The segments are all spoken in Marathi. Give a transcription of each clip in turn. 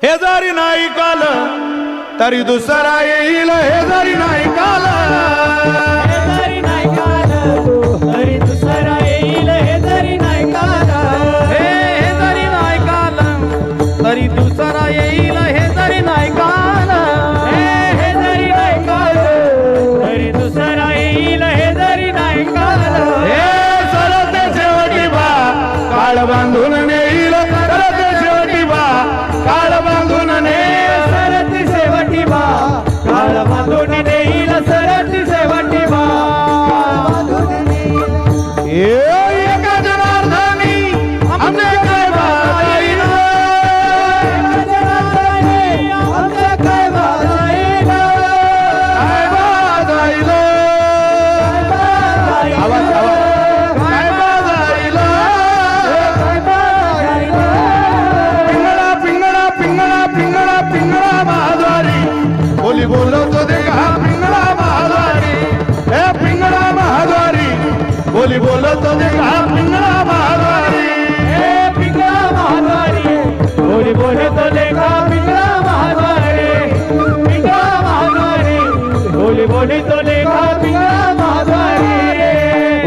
हे जरी नाही काल तरी दुसरा येईल, हे जरी नाही काल हे जरी नाही काल तरी दुसरा येईल, हे जरी नाही काल हे जरी नाही काल तरी दुसरा येईल, हे जरी नाही काल हे जरी नाही काल तरी दुसरा येईल, हे जरी नाही काल हे सरते शेवटी बा काळ बांधून नेईल, सरते शेवटी बा काळ बांधून नेईल. सरती शेवटी बा काळ बांधून नेईल, सरती शेवटी बा एका जनार्दनी आमचे काय बाजाईल, आमचं काय बाजाईल, काय बाजाईल, आवाज आवाज काय बाजाईल. पिंगळा पिंगळा पिंगळा पिंगळा पिंगळा महाद्वारी बोली बोलवतो दे का पिंगळा महाद्वारी, हे पिंगळा महाद्वारी बोली बोलवतो दे का पिंगळा महाद्वारी. हे पिंगळा महाद्वारी बोली बोलतो लेखा, पिंगळा महाद्वारी, पिंगळा महाद्वारी बोली बोलतो लेखा, पिंगळा महाद्वारी.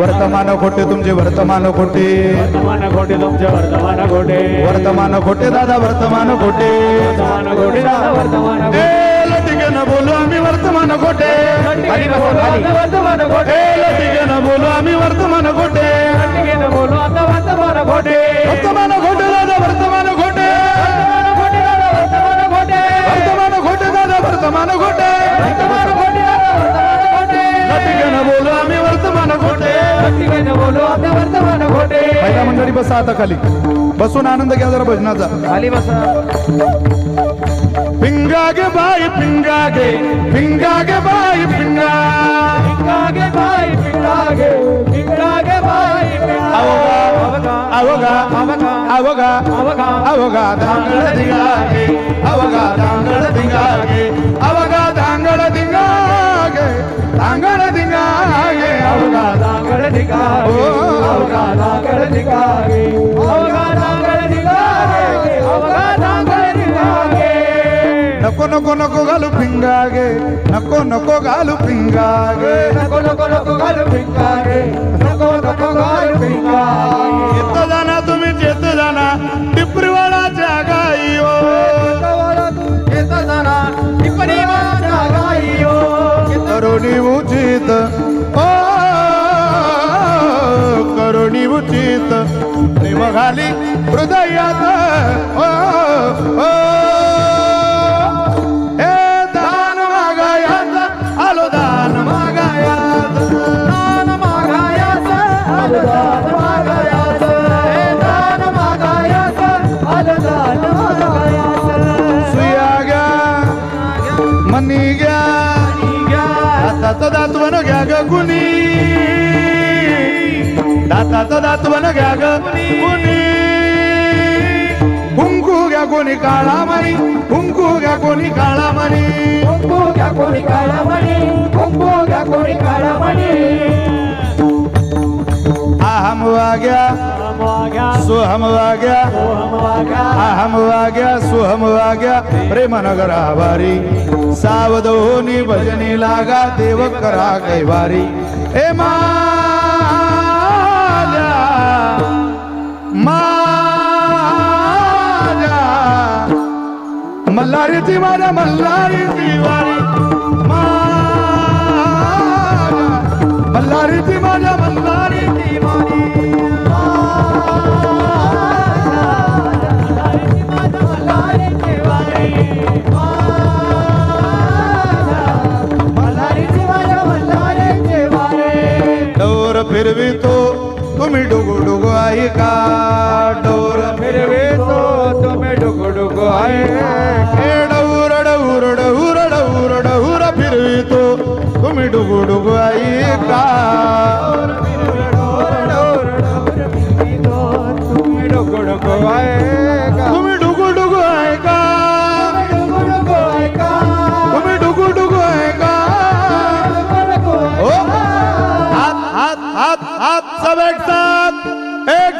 वर्तमान खोटे तुमचे वर्तमान खोटे, वर्तमान खोटे तुमचे वर्तमान खोटे, वर्तमान खोटे दादा वर्तमान खोटे. वर्तमान खोटे दादा वर्तमान खोटे. लटिकेनं बोलू आम्ही वर्तमान खोटे, खाली बसा, खाली. वर्तमान खोटे, लटिकेनं बोलू आम्ही वर्तमान खोटे, लटिकेनं बोलू आता वर्तमान खोटे. वर्तमान खोटे दादा वर्तमान खोटे, वर्तमान खोटे दादा वर्तमान खोटे, वर्तमान खोटे दादा वर्तमान खोटे. वर्तमान खोटे दादा वर्तमान खोटे. लटिकेनं बोलू आम्ही वर्तमान खोटे. लटिकेनं बोलू आता वर्तमान खोटे. पहिला मंडळी बसा आता खाली, बसून आनंद घ्या जरा भजनाचा. खाली बसा. पिंगा गे बाई पिंगा गे, पिंगा गे बाई पिंगा. पिंगागे बाई पिंगागे, पिंगागे बाई पिंगा. अवगा अवगा अवघा अवगा धांगड धिंगागे, अवगा धांगड धिंगागे, अवगा धांगड धिंगागे, धांगड धिंगागे अवगा. दांगड दिगागे, अवघा दांगड दिगागे, अवघा दांगड दिगागे, अवघा दांगड दिगागे. नको नको नको घालू पिंगागे, नको नको घालू पिंगागे. नको नको नको घालू पिंगागे, नको नको घालू पिंगागे. येत जाना तुम्ही येत जाना टिपरीवाळाच्या गाई ओ. येत जाना टिपरी माझ्या गाई हो, करुणी उचित ओ, करुणी उचित प्रेम घाली हृदयात ओ, ओ. हे दान मागायात आलो दान मागायात, दान मागायाचं, आलं दान मागायाचं. हे दान मागायाचं, आलं दान मागायाचं. सुया घ्या मनी घ्या, दाताचं दातवण घ्या ग कुणी, दाताचं दातवण घ्या ग कुणी. कुंकू घ्या कोणी काळा मणी, कुंकू घ्या कोणी काळा मणी. कुंकू घ्या कोणी काळा मणी, कुंकू घ्या कोणी काळा मणी. अहम वाग्या वाग्या, सोहम वाग्या, सोहम वाग्या, अहम वाग्या सोहम वाग्या प्रेमनगर आभारी. सावधोनी भजनी लागा देव करा कैवारी. ए माझ्या माझ्या मल्हारी ती माझ्या मल्हारी ती वारी. माझ्या मल्हारी ती माझ्या मल्हारी ती वारी. डोर फिरवितो तुम्ही डुगु डुगु ऐका, डोर फिरवितो तुम्ही डुगु डुगु हे डौर डौर डौर डौर डौर फिरवितो तुम्ही डुगु डुगु ऐका. तुम्ही डुगु डुगु ऐका, तुम्ही डुगु डुगु ऐका, डुगु डुगु ऐका, तुम्ही डुगु डुगु ऐका. ओ हात हात हात हात सब एक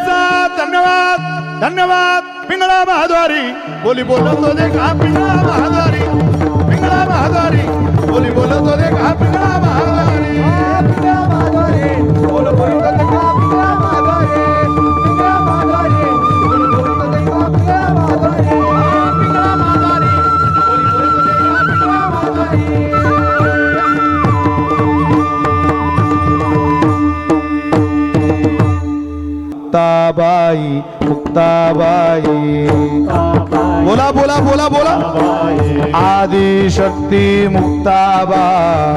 साथ धन्यवाद धन्यवाद. पिंगळा महाद्वार. महाद्वारी बोली बोलतो दे का पिंगळा महाद्वारी पिंगळा महाद्वारी बोली बोलतो दे का पिंगळा महाद्वारी पिंगळा महाद्वारे बोल बोलतो ते का पिंगळा महाद्वारे पिंगळा महाद्वारे बोल बोलतो ते का पिंगळा महाद्वारे पिंगळा महाद्वारे बोल बोलतो ते का पिंगळा महाद्वारे मुक्ताबाई बोला बोला बोला बोला आदिशक्ती मुक्ताबाई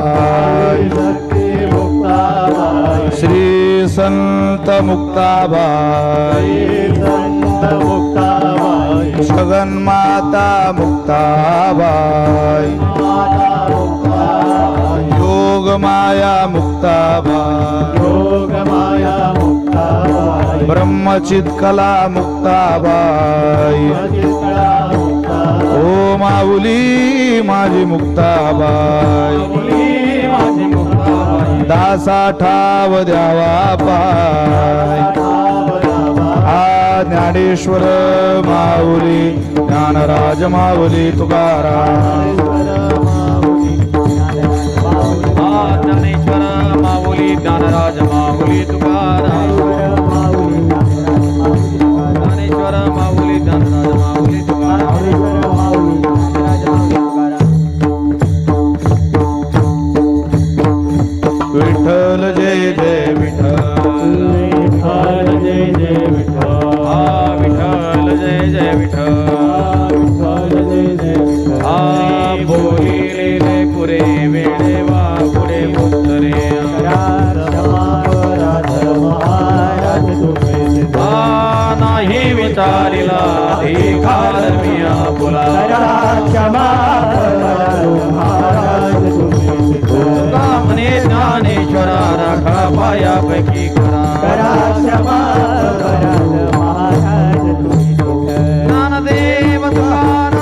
श्री संत मुक्ताबाई जगन्माता मुक्ताबाई योगमाया मुक्ताबाई ब्रह्मचित्कला मुक्ताबाई ओ माऊली माझी मुक्ताबाई दासा ठाव द्यावा पाय आ ज्ञानेश्वर माऊली ज्ञानराज माऊली तुकाराम ज्ञानेश्वर माऊली ज्ञानराज माऊली तुकाराम ज्ञानेश्वर माऊली ज्ञानराज माऊली तुकाराम विठ्ठल जय जय विठ्ठल जय जय विठ्ठल हा विठ्ठल जय जय विठ्ठल जय जय हा बोलिले पुरे वेळे वा पुढे मुक्तरे नाही विचारिला अधिकार मिया बोला म्हणे ज्ञानेश्वरा राखा पायापैकी करा ज्ञानदेव तुकाराम